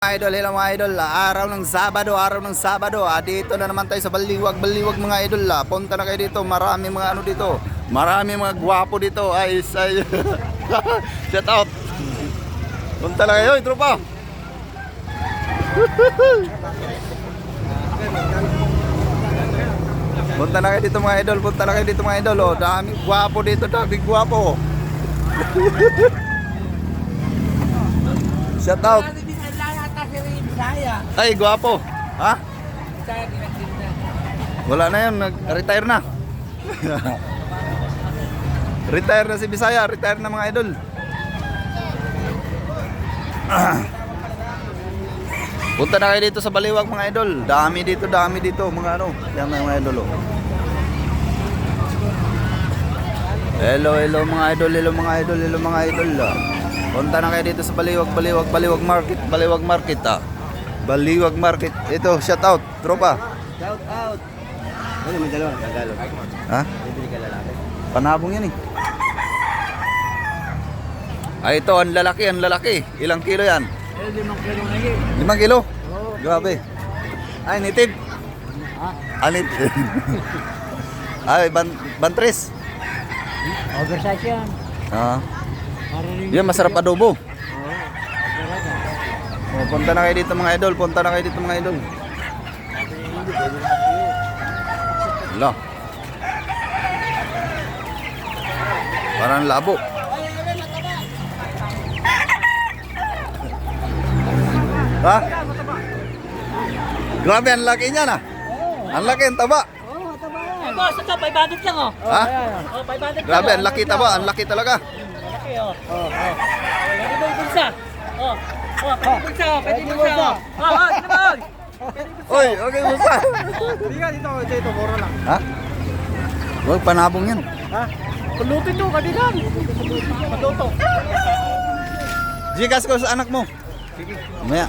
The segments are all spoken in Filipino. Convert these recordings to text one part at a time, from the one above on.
Idol, hello mga idol. Araw ng Sabado, dito na naman tayo sa Baliwag mga idol. Punta na kayo dito, marami mga ano dito. Marami mga gwapo dito. Ay. Shout out. Punta na kayo, tropa. Punta na kayo dito mga idol, oh. Daming gwapo dito, daming gwapo. Shout out. Ay, gwapo. Ha? Wala na yun, nag-retire na. Retire na si Bisaya, retire na mga idol. Punta na kayo dito sa Baliwag mga idol. Dami dito mga ano. Yan mga idol, oh. Hello mga idol, mga idol. Punta na kayo dito sa Baliwag Market, ah. Baliwag Market. Ito, shout out, tropa. Shout out. Ano may dalawa? Tagalog. Ha? Bibili ka lalaki. Panabong yan eh. Ay, ito, ang lalaki. Ilang kilo yan? 5 kilo na yun. 5 kilo? Oo. Grabe. Ay, native. Ha? Native. Ay, bantres. Oversize yan. Ah. Yan, masarap adobo. Oh, punta na kayo dito mga idol. Wala. Parang labo. Ha? Grabe, ang laki niya na. Ang laki, ang taba. Oo, taba yan. Ay, boss, ito, 500 lang, oh. Ha? Oh, 500 Grabe, lang, ang laki taba. Ang laki talaga. Malaki, oh. Pwede mo yung bulsa. Pwede bulsa, oh. Pwede bulsa, oh. Tinabag. Oy, okay mo sa. Dito, mura lang. Ha? Huwag panabong yan. Ha? Paluto ito, kadilan. Paluto. Gigas ko sa anak mo. Sige. Mamaya.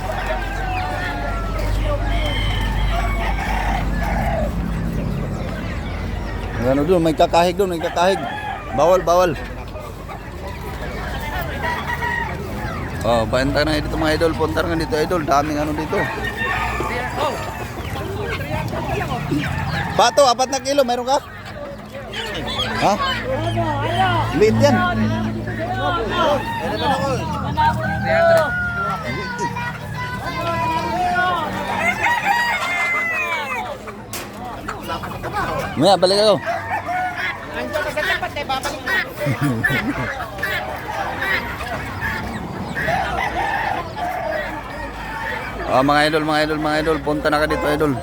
Ano doon, may kakahig. Bawal. Oh, papunta na dito mga idol. Punta na dito idol. Daming ano dito. Pato, 4 na kilo. Meron ka? Ha? Liit yan. Maya, balik ako. Oh, mga idol, punta na ka dito idol.